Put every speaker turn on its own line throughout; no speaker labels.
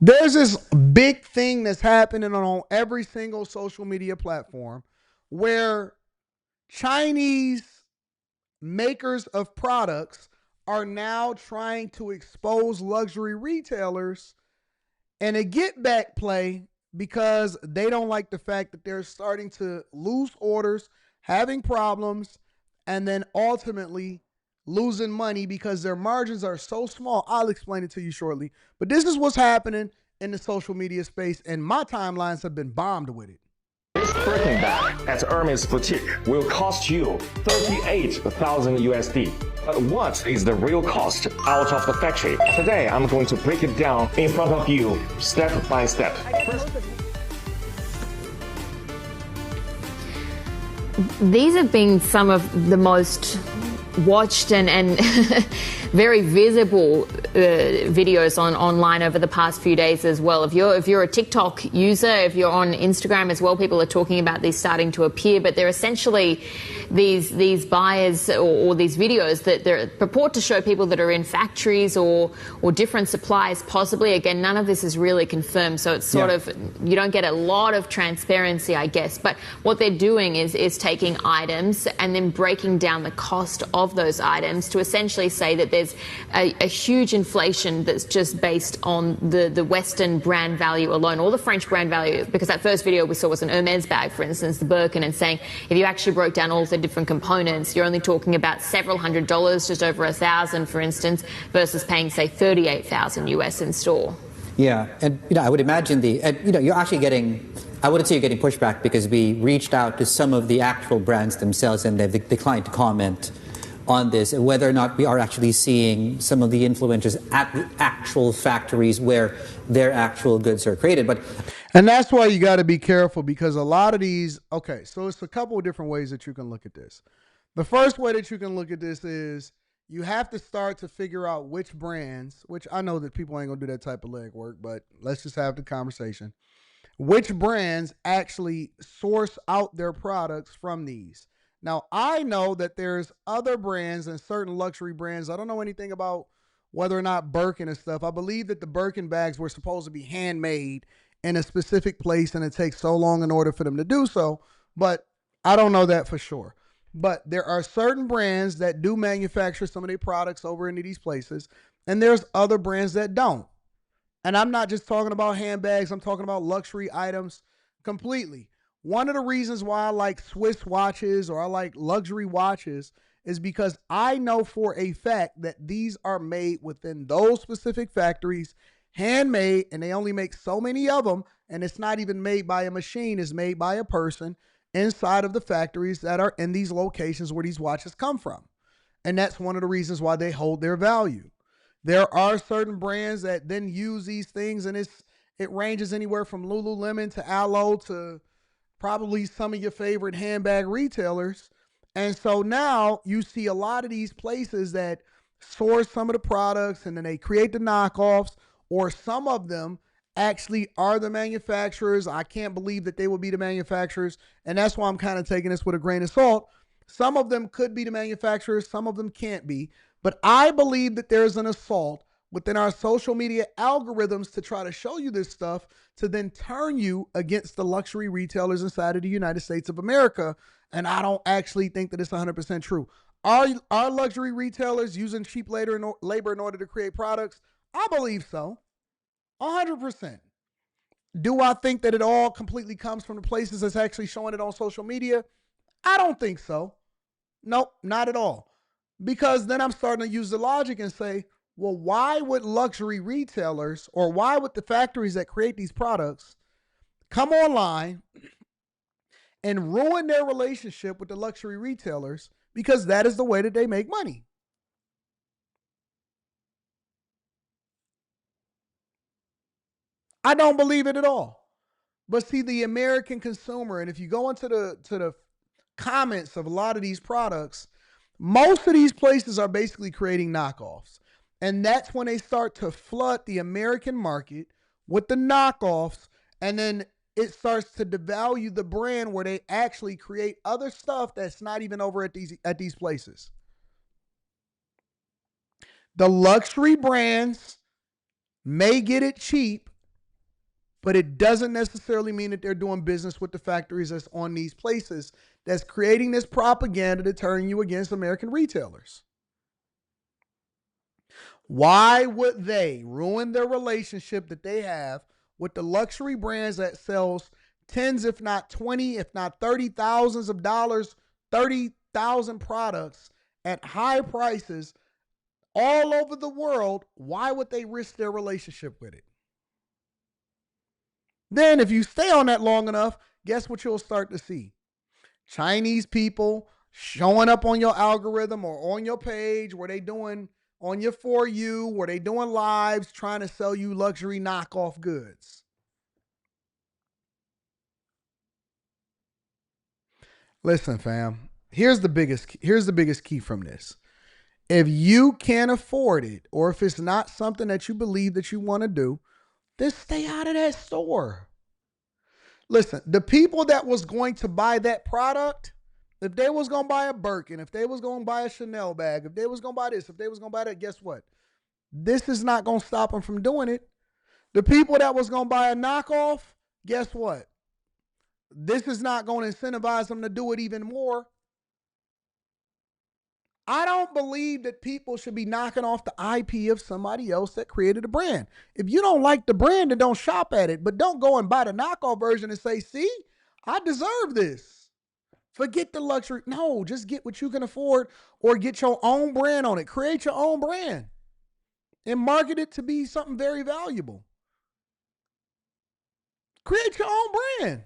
There's this big thing that's happening on every single social media platform where Chinese makers of products are now trying to expose luxury retailers and a get back play because they don't like the fact that they're starting to lose orders, having problems, and then ultimately losing money because their margins are so small. I'll explain it to you shortly. But this is what's happening in the social media space, and my timelines have been bombed with it.
This Birkin bag at Hermes Boutique will cost you 38,000 USD. But what is the real cost out of the factory? Today, I'm going to break it down in front of you, step by step.
These have been some of the most watched and very visible videos online over the past few days as well. If you're a TikTok user, if you're on Instagram as well, people are talking about these starting to appear, but they're essentially these buyers or these videos that they purport to show people that are in factories or different supplies possibly. Again, none of this is really confirmed, so it's sort of, you don't get a lot of transparency, I guess. But what they're doing is taking items and then breaking down the cost of those items to essentially say that there's a huge inflation that's just based on the Western brand value alone, or the French brand value, because that first video we saw was an Hermes bag, for instance, the Birkin, and saying if you actually broke down all the different components, you're only talking about several $100s, just over $1,000, for instance, versus paying, say, 38,000 US in store.
Yeah, and I would imagine you're actually getting, I wouldn't say you're getting pushback, because we reached out to some of the actual brands themselves and they've declined to comment on this, and whether or not we are actually seeing some of the influencers at the actual factories where their actual goods are created.
And that's why you got to be careful, because a lot of these, okay, so it's a couple of different ways that you can look at this. The first way that you can look at this is you have to start to figure out which brands, which I know that people ain't gonna do that type of legwork, but let's just have the conversation. Which brands actually source out their products from these? Now, I know that there's other brands and certain luxury brands. I don't know anything about whether or not Birkin and stuff. I believe that the Birkin bags were supposed to be handmade in a specific place, and it takes so long in order for them to do so. But I don't know that for sure. But there are certain brands that do manufacture some of their products over into these places, and there's other brands that don't. And I'm not just talking about handbags. I'm talking about luxury items completely. One of the reasons why I like Swiss watches or I like luxury watches is because I know for a fact that these are made within those specific factories, handmade, and they only make so many of them. And it's not even made by a machine, it's made by a person inside of the factories that are in these locations where these watches come from. And that's one of the reasons why they hold their value. There are certain brands that then use these things, and it ranges anywhere from Lululemon to Alo to probably some of your favorite handbag retailers. And so now you see a lot of these places that source some of the products and then they create the knockoffs, or some of them actually are the manufacturers. I can't believe that they would be the manufacturers. And that's why I'm kind of taking this with a grain of salt. Some of them could be the manufacturers, some of them can't be. But I believe that there's an assault within our social media algorithms to try to show you this stuff, to then turn you against the luxury retailers inside of the United States of America. And I don't actually think that it's 100% true. Are luxury retailers using cheap labor in order to create products? I believe so. 100%. Do I think that it all completely comes from the places that's actually showing it on social media? I don't think so. Nope, not at all. Because then I'm starting to use the logic and say, well, why would luxury retailers, or why would the factories that create these products come online and ruin their relationship with the luxury retailers? Because that is the way that they make money. I don't believe it at all. But see, the American consumer, and if you go into the comments of a lot of these products, most of these places are basically creating knockoffs. And that's when they start to flood the American market with the knockoffs. And then it starts to devalue the brand where they actually create other stuff that's not even over at these places. The luxury brands may get it cheap But it doesn't necessarily mean that they're doing business with the factories that's on these places that's creating this propaganda to turn you against American retailers. Why would they ruin their relationship that they have with the luxury brands that sells tens, if not 20, if not 30 thousands of dollars, 30,000 products at high prices all over the world? Why would they risk their relationship with it? Then if you stay on that long enough, guess what you'll start to see? Chinese people showing up on your algorithm or on your page where they doing on your For You, where they doing lives trying to sell you luxury knockoff goods. Listen, fam, here's the biggest key from this. If you can't afford it, or if it's not something that you believe that you want to do, then stay out of that store. Listen, the people that was going to buy that product, if they was going to buy a Birkin, if they was going to buy a Chanel bag, if they was going to buy this, if they was going to buy that, guess what? This is not going to stop them from doing it. The people that was going to buy a knockoff, guess what? This is not going to incentivize them to do it even more. I don't believe that people should be knocking off the IP of somebody else that created a brand. If you don't like the brand, then don't shop at it. But don't go and buy the knockoff version and say, see, I deserve this. Forget the luxury. No, just get what you can afford or get your own brand on it. Create your own brand and market it to be something very valuable. Create your own brand.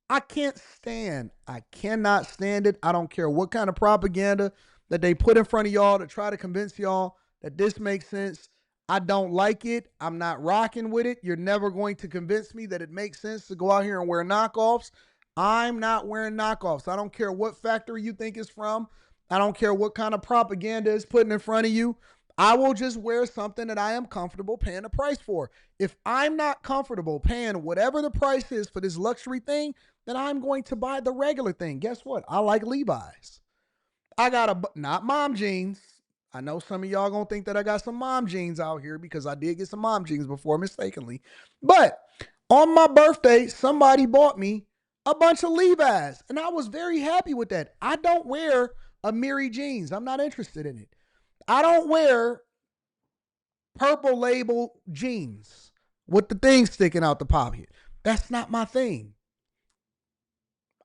I cannot stand it. I don't care what kind of propaganda that they put in front of y'all to try to convince y'all that this makes sense. I don't like it. I'm not rocking with it. You're never going to convince me that it makes sense to go out here and wear knockoffs. I'm not wearing knockoffs. I don't care what factory you think it's from. I don't care what kind of propaganda is putting in front of you. I will just wear something that I am comfortable paying the price for. If I'm not comfortable paying whatever the price is for this luxury thing, then I'm going to buy the regular thing. Guess what? I like Levi's. I got not mom jeans. I know some of y'all gonna think that I got some mom jeans out here because I did get some mom jeans before mistakenly. But on my birthday, somebody bought me a bunch of Levi's, and I was very happy with that. I don't wear Amiri jeans. I'm not interested in it. I don't wear purple label jeans with the thing sticking out the pocket. That's not my thing.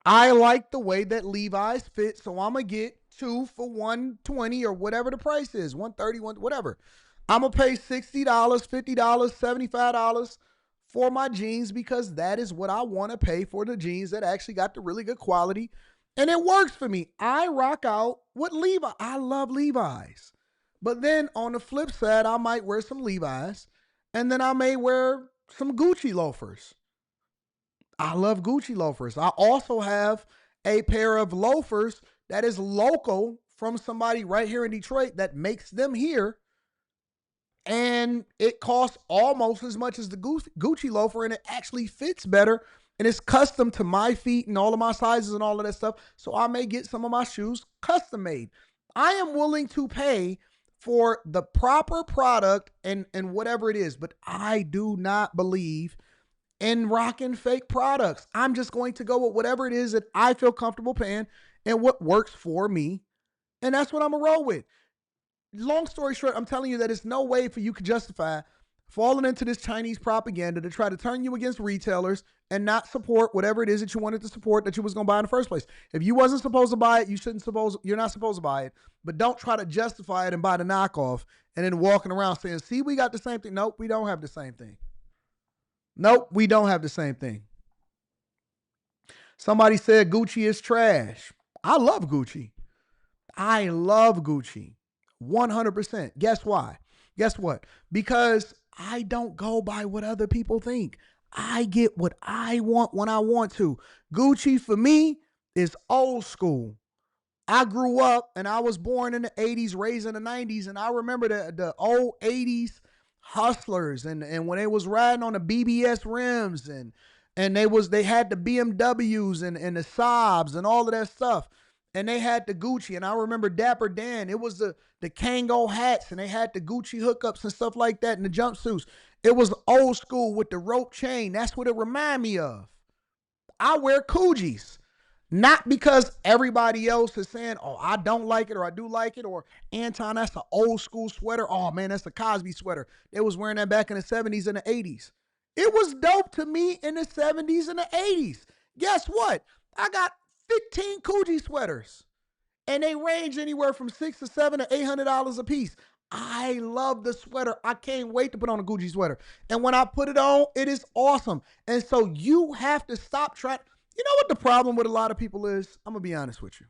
I like the way that Levi's fit, so I'm going to get two for $120 or whatever the price is, $130, whatever. I'm going to pay $60, $50, $75 for my jeans because that is what I want to pay for the jeans that actually got the really good quality, and it works for me. I rock out with Levi. I love Levi's. But then on the flip side, I might wear some Levi's, and then I may wear some Gucci loafers. I love Gucci loafers. I also have a pair of loafers that is local from somebody right here in Detroit that makes them here. And it costs almost as much as the Gucci loafer, and it actually fits better. And it's custom to my feet and all of my sizes and all of that stuff. So I may get some of my shoes custom made. I am willing to pay for the proper product and whatever it is, but I do not believe in rocking fake products. I'm just going to go with whatever it is that I feel comfortable paying and what works for me. And that's what I'm going to roll with. Long story short, I'm telling you that it's no way for you to justify falling into this Chinese propaganda to try to turn you against retailers and not support whatever it is that you wanted to support that you was going to buy in the first place. If you wasn't supposed to buy it, you're not supposed to buy it, but don't try to justify it and buy the knockoff and then walking around saying, see, we got the same thing. Nope, we don't have the same thing. Nope, we don't have the same thing. Somebody said Gucci is trash. I love Gucci. 100%. Guess why? Guess what? Because I don't go by what other people think. I get what I want when I want to. Gucci for me is old school. I grew up and I was born in the 80s, raised in the 90s, and I remember the old 80s hustlers and when they was riding on the BBS rims and they had the BMWs and the Saabs and all of that stuff. And they had the Gucci, and I remember Dapper Dan. It was the Kango hats, and they had the Gucci hookups and stuff like that, and the jumpsuits. It was old school with the rope chain. That's what it remind me of. I wear Coogis. Not because everybody else is saying, oh, I don't like it or I do like it, or Anton, that's an old school sweater. Oh, man, that's a Cosby sweater. They was wearing that back in the 70s and the 80s. It was dope to me in the 70s and the 80s. Guess what? I got 15 Coogee sweaters, and they range anywhere from $600 to $700 to $800 a piece. I love the sweater. I can't wait to put on a Gucci sweater. And when I put it on, it is awesome. And so you have to stop trying. You know what the problem with a lot of people is? I'm going to be honest with you.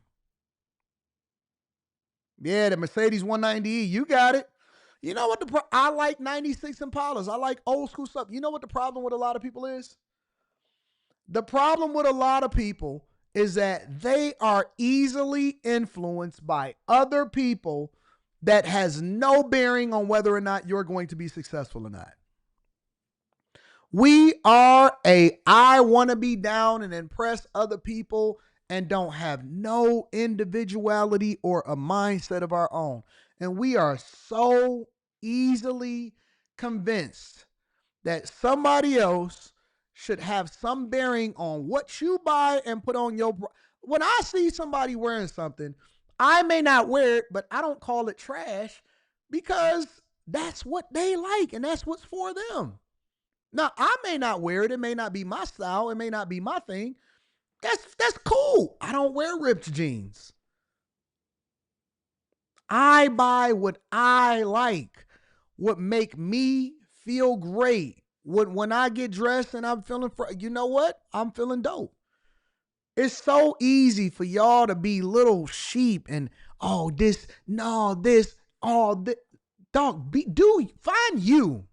Yeah, the Mercedes 190E, you got it. You know what I like 96 Impalas. I like old school stuff. You know what the problem with a lot of people is? The problem with a lot of people is that they are easily influenced by other people that has no bearing on whether or not you're going to be successful or not. We are I want to be down and impress other people and don't have no individuality or a mindset of our own. And we are so easily convinced that somebody else should have some bearing on what you buy and put on your. When I see somebody wearing something, I may not wear it, but I don't call it trash because that's what they like and that's what's for them. Now, I may not wear it. It may not be my style. It may not be my thing. That's cool. I don't wear ripped jeans. I buy what I like, what make me feel great. When I get dressed and I'm feeling, you know what? I'm feeling dope. It's so easy for y'all to be little sheep and, oh, this, no, this, oh, this. Dog, find you.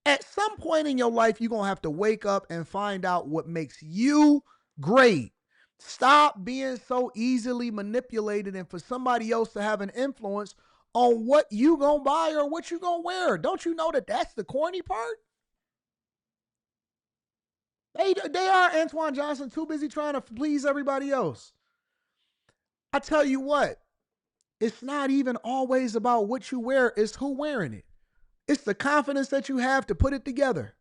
At some point in your life, you're going to have to wake up and find out what makes you great. Stop being so easily manipulated and for somebody else to have an influence on what you going to buy or what you going to wear. Don't you know that that's the corny part? They are, Antoine Johnson, too busy trying to please everybody else. I tell you what, it's not even always about what you wear. It's who wearing it. It's the confidence that you have to put it together.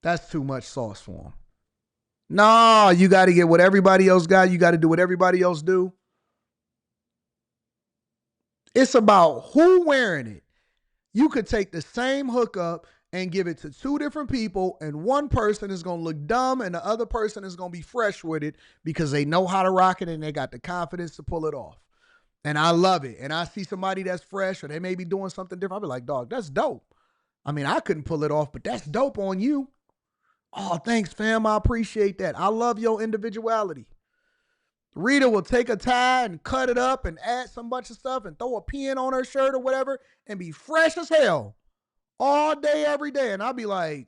That's too much sauce for them. No, you got to get what everybody else got. You got to do what everybody else do. It's about who wearing it. You could take the same hookup and give it to two different people, and one person is going to look dumb and the other person is going to be fresh with it because they know how to rock it and they got the confidence to pull it off. And I love it. And I see somebody that's fresh or they may be doing something different. I'll be like, dog, that's dope. I mean, I couldn't pull it off, but that's dope on you. Oh, thanks, fam. I appreciate that. I love your individuality. Rita will take a tie and cut it up and add some bunch of stuff and throw a pin on her shirt or whatever and be fresh as hell all day, every day. And I'll be like,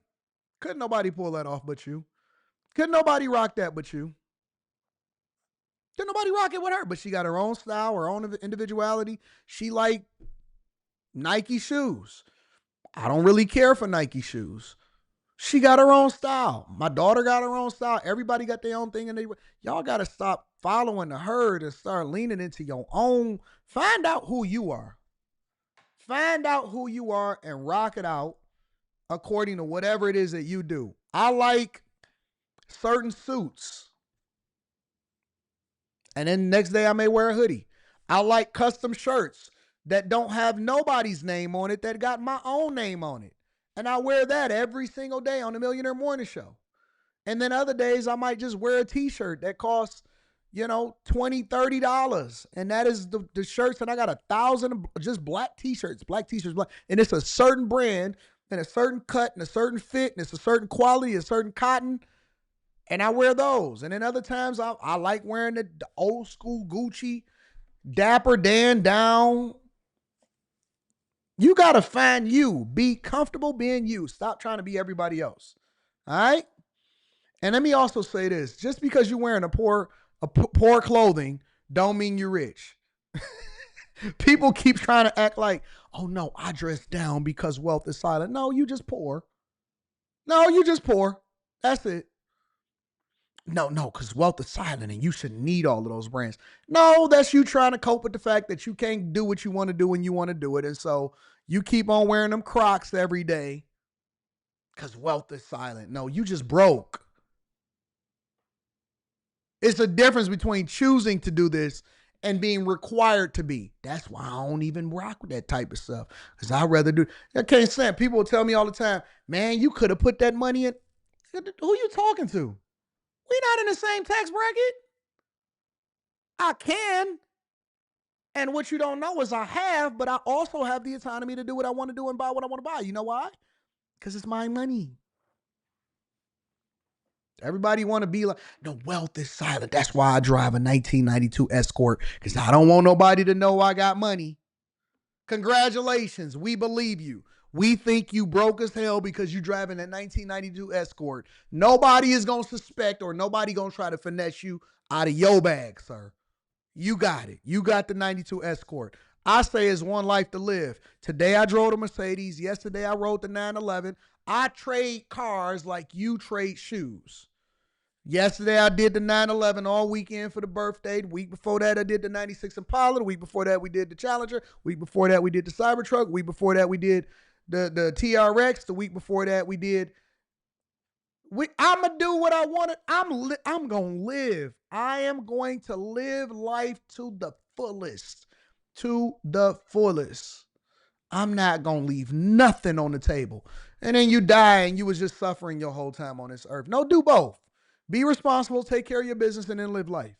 couldn't nobody pull that off but you. Couldn't nobody rock that but you. Couldn't nobody rock it with her. But she got her own style, her own individuality. She like Nike shoes. I don't really care for Nike shoes. She got her own style. My daughter got her own style. Everybody got their own thing. And y'all got to stop following the herd and start leaning into your own. Find out who you are. Find out who you are and rock it out according to whatever it is that you do. I like certain suits. And then the next day I may wear a hoodie. I like custom shirts that don't have nobody's name on it, that got my own name on it. And I wear that every single day on the Millionaire Morning Show. And then other days I might just wear a t-shirt that costs, $20, $30. And that is the shirts. And I got 1,000 just black t-shirts, black. And it's a certain brand and a certain cut and a certain fit and it's a certain quality, a certain cotton. And I wear those. And then other times I like wearing the old school Gucci, Dapper Dan down. You got to find you. Be comfortable being you. Stop trying to be everybody else. All right? And let me also say this. Just because you're wearing poor clothing don't mean you're rich. People keep trying to act like, oh, no, I dress down because wealth is silent. No, you just poor. No, you just poor. That's it. No, because wealth is silent and you shouldn't need all of those brands. No, that's you trying to cope with the fact that you can't do what you want to do when you want to do it. And so you keep on wearing them Crocs every day because wealth is silent. No, you just broke. It's a difference between choosing to do this and being required to be. That's why I don't even rock with that type of stuff. Because I'd rather do. I can't stand. People will tell me all the time, man, you could have put that money in. Who you talking to? We not in the same tax bracket. I can. And what you don't know is I have, but I also have the autonomy to do what I want to do and buy what I want to buy. You know why? Because it's my money. Everybody want to be like, no, wealth is silent. That's why I drive a 1992 Escort, because I don't want nobody to know I got money. Congratulations. We believe you. We think you broke as hell because you driving a 1992 Escort. Nobody is going to suspect or nobody going to try to finesse you out of your bag, sir. You got it. You got the 92 Escort. I say it's one life to live. Today I drove the Mercedes. Yesterday I rode the 911. I trade cars like you trade shoes. Yesterday I did the 911 all weekend for the birthday. The week before that I did the 96 Impala. The week before that we did the Challenger. The week before that we did the Cybertruck. The week before that we did the TRX. The week before that we did. I'm going to do what I wanted. I'm going to live. I am going to live life to the fullest. To the fullest. I'm not going to leave nothing on the table. And then you die and you was just suffering your whole time on this earth. No, do both. Be responsible, take care of your business, and then live life.